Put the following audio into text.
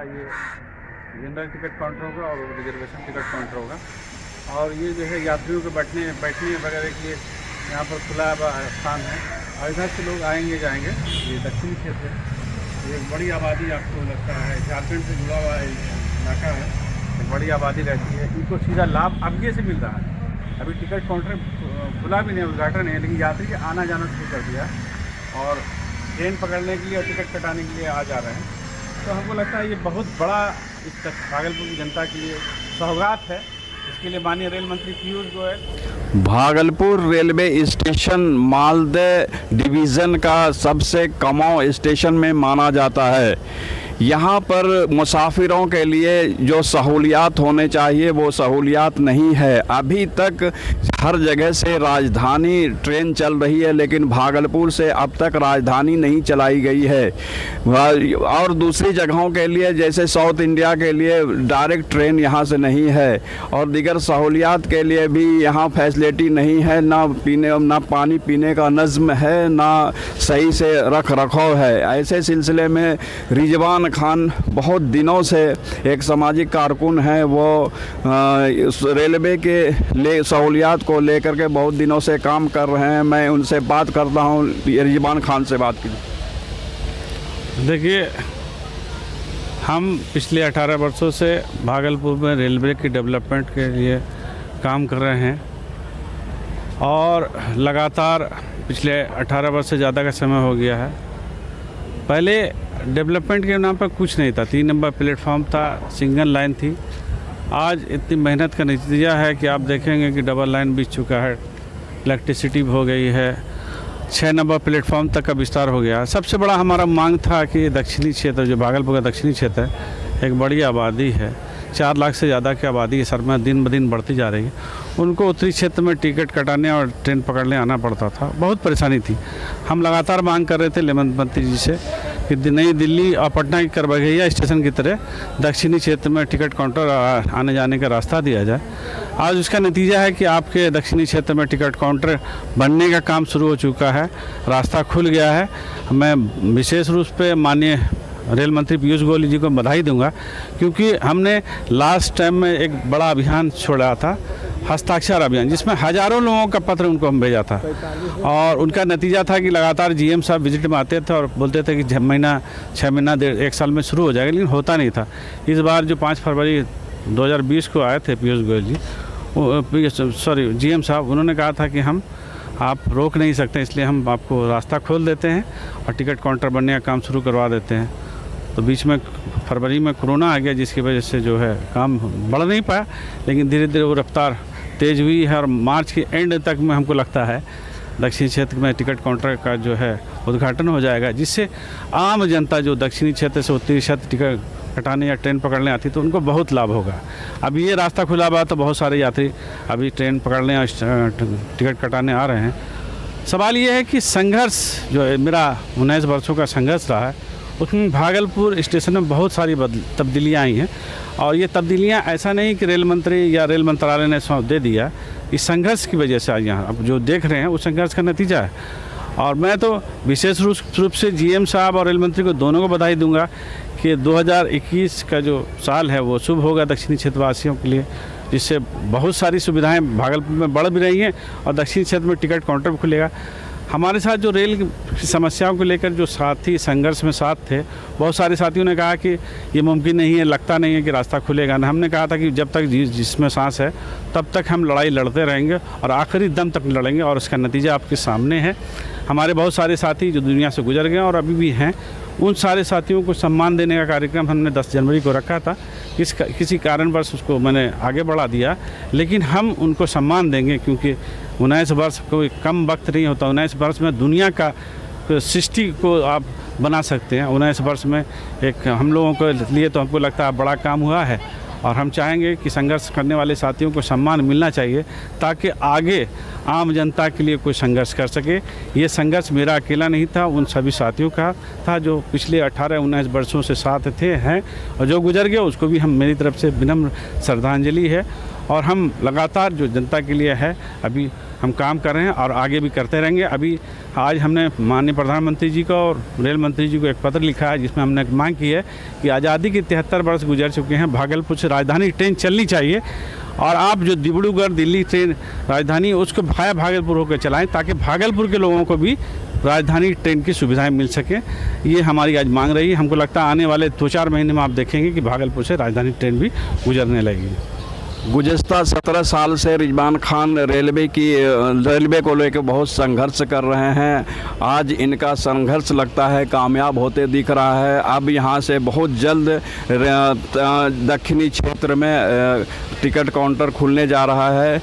ये general ticket counter होगा और रिजर्वेशन टिकट काउंटर होगा। और ये जो है यात्रियों के बैठने वगैरह के लिए यहाँ पर खुला स्थान है और इधर से लोग आएंगे जाएंगे। ये दक्षिणी क्षेत्र है, ये बड़ी आबादी आपको लगता है झारखंड से जुड़ा हुआ इलाका है, एक बड़ी आबादी रहती है। इनको सीधा लाभ अब से मिल रहा है। अभी टिकट काउंटर खुला भी नहीं, उद्घाटन है, लेकिन यात्री आना जाना शुरू कर दिया और ट्रेन पकड़ने के लिए और टिकट कटाने के लिए आ जा रहे हैं। तो हमको लगता है ये बहुत बड़ा इस भागलपुर की जनता के लिए सौगात है। इसके लिए माननीय रेल मंत्री Piyush Goyal. Bhagalpur railway station Maldah division का सबसे कमाऊ स्टेशन में माना जाता है। यहाँ पर मुसाफिरों के लिए जो सहूलियात होने चाहिए वो सहूलियात नहीं है। अभी तक हर जगह से राजधानी ट्रेन चल रही है, लेकिन भागलपुर से अब तक राजधानी नहीं चलाई गई है। और दूसरी जगहों के लिए जैसे साउथ इंडिया के लिए डायरेक्ट ट्रेन यहाँ से नहीं है और दीगर सहूलियात के लिए भी यहाँ फैसिलिटी नहीं है। ना पानी पीने का नज़्म है, ना सही से रख रखाव है। ऐसे सिलसिले में रिजवान खान बहुत दिनों से एक सामाजिक कारकुन है, वो रेलवे के सहूलियात को लेकर के बहुत दिनों से काम कर रहे हैं। मैं उनसे बात करता हूं, रिजवान खान से बात की। देखिए, हम पिछले 18 वर्षों से भागलपुर में रेलवे की डेवलपमेंट के लिए काम कर रहे हैं और लगातार पिछले 18 वर्ष से ज़्यादा का समय हो गया है। पहले डेवलपमेंट के नाम पर कुछ नहीं था, 3 नंबर प्लेटफॉर्म था, सिंगल लाइन थी। आज इतनी मेहनत का नतीजा है कि आप देखेंगे कि डबल लाइन बिछ चुका है, इलेक्ट्रिसिटी हो गई है, 6 नंबर प्लेटफॉर्म तक का विस्तार हो गया। सबसे बड़ा हमारा मांग था कि दक्षिणी क्षेत्र, जो भागलपुर का दक्षिणी क्षेत्र है, एक बड़ी आबादी है, 4 लाख से ज़्यादा की आबादी सर में दिन ब दिन बढ़ती जा रही है। उनको उत्तरी क्षेत्र में टिकट कटाने और ट्रेन पकड़ने आना पड़ता था, बहुत परेशानी थी। हम लगातार मांग कर रहे थे रेल मंत्री जी से कि नई दिल्ली और पटना की करबघैया स्टेशन की तरह दक्षिणी क्षेत्र में टिकट काउंटर आने जाने का रास्ता दिया जाए। आज उसका नतीजा है कि आपके दक्षिणी क्षेत्र में टिकट काउंटर बनने का काम शुरू हो चुका है, रास्ता खुल गया है। मैं विशेष रूप से माननीय रेल मंत्री पीयूष गोयल जी को बधाई दूंगा, क्योंकि हमने लास्ट टाइम में एक बड़ा अभियान छोड़ा था, हस्ताक्षर अभियान, जिसमें हज़ारों लोगों का पत्र उनको हम भेजा था और उनका नतीजा था कि लगातार जीएम साहब विजिट में आते थे और बोलते थे कि 6 महीना 1 साल में शुरू हो जाएगा, लेकिन होता नहीं था। इस बार जो 5 फरवरी 2020 को आए थे पीयूष गोयल जी, जीएम साहब, उन्होंने कहा था कि हम आप रोक नहीं सकते, इसलिए हम आपको रास्ता खोल देते हैं और टिकट काउंटर बनने का काम शुरू करवा देते हैं। तो बीच में फरवरी में कोरोना आ गया, जिसकी वजह से जो है काम बढ़ नहीं पाया, लेकिन धीरे धीरे वो रफ्तार तेज़ हुई है और मार्च के एंड तक में हमको लगता है दक्षिणी क्षेत्र में टिकट काउंटर का जो है उद्घाटन हो जाएगा, जिससे आम जनता जो दक्षिणी क्षेत्र से उत्तरी क्षेत्र टिकट कटाने या ट्रेन पकड़ने आती तो उनको बहुत लाभ होगा। अब ये रास्ता खुला हुआ तो बहुत सारे यात्री अभी ट्रेन पकड़ने या टिकट कटाने आ रहे हैं। सवाल ये है कि संघर्ष जो है, मेरा 19 वर्षों का संघर्ष रहा है, उसमें भागलपुर स्टेशन में बहुत सारी तब्दीलियाँ आई हैं और ये तब्दीलियाँ ऐसा नहीं कि रेल मंत्री या रेल मंत्रालय ने दे दिया, इस संघर्ष की वजह से आज यहाँ अब जो देख रहे हैं उस संघर्ष का नतीजा है। और मैं तो विशेष रूप से जीएम साहब और रेल मंत्री को दोनों को बधाई दूंगा कि 2021 का जो साल है वो शुभ होगा दक्षिणी क्षेत्रवासियों के लिए, जिससे बहुत सारी सुविधाएँ भागलपुर में बढ़ भी रही हैं और दक्षिणी क्षेत्र में टिकट काउंटर भी खुलेगा। हमारे साथ जो रेल की समस्याओं को लेकर जो साथी संघर्ष में साथ थे, बहुत सारे साथियों ने कहा कि ये मुमकिन नहीं है, लगता नहीं है कि रास्ता खुलेगा ना। हमने कहा था कि जब तक जिसमें सांस है तब तक हम लड़ाई लड़ते रहेंगे और आखिरी दम तक लड़ेंगे और उसका नतीजा आपके सामने है। हमारे बहुत सारे साथी जो दुनिया से गुजर गए और अभी भी हैं, उन सारे साथियों को सम्मान देने का कार्यक्रम हमने 10 जनवरी को रखा था। किसी कारणवश उसको मैंने आगे बढ़ा दिया, लेकिन हम उनको सम्मान देंगे, क्योंकि 19 वर्ष कोई कम वक्त नहीं होता। 19 वर्ष में दुनिया का सृष्टि को आप बना सकते हैं। 19 वर्ष में एक हम लोगों के लिए तो हमको लगता है बड़ा काम हुआ है और हम चाहेंगे कि संघर्ष करने वाले साथियों को सम्मान मिलना चाहिए, ताकि आगे आम जनता के लिए कोई संघर्ष कर सके। ये संघर्ष मेरा अकेला नहीं था, उन सभी साथियों का था जो पिछले 18-19 वर्षों से साथ थे हैं, और जो गुजर गए उसको भी हम मेरी तरफ से विनम्र श्रद्धांजलि है। और हम लगातार जो जनता के लिए है अभी हम काम कर रहे हैं और आगे भी करते रहेंगे। अभी आज हमने माननीय प्रधानमंत्री जी को और रेल मंत्री जी को एक पत्र लिखा है जिसमें हमने मांग की है कि आज़ादी के 73 वर्ष गुजर चुके हैं, भागलपुर से राजधानी ट्रेन चलनी चाहिए और आप जो डिब्रूगढ़ दिल्ली ट्रेन राजधानी उसको भाया भागलपुर होकर चलाएं ताकि भागलपुर के लोगों को भी राजधानी ट्रेन की सुविधाएं मिल सकें। ये हमारी आज मांग रही है। हमको लगता है आने वाले 2-4 महीने में आप देखेंगे कि भागलपुर से राजधानी ट्रेन भी गुजरने लगेगी। गुज़िस्ता 17 साल से रिजवान खान रेलवे को लेकर बहुत संघर्ष कर रहे हैं। आज इनका संघर्ष लगता है कामयाब होते दिख रहा है। अब यहाँ से बहुत जल्द दक्षिणी क्षेत्र में टिकट काउंटर खुलने जा रहा है।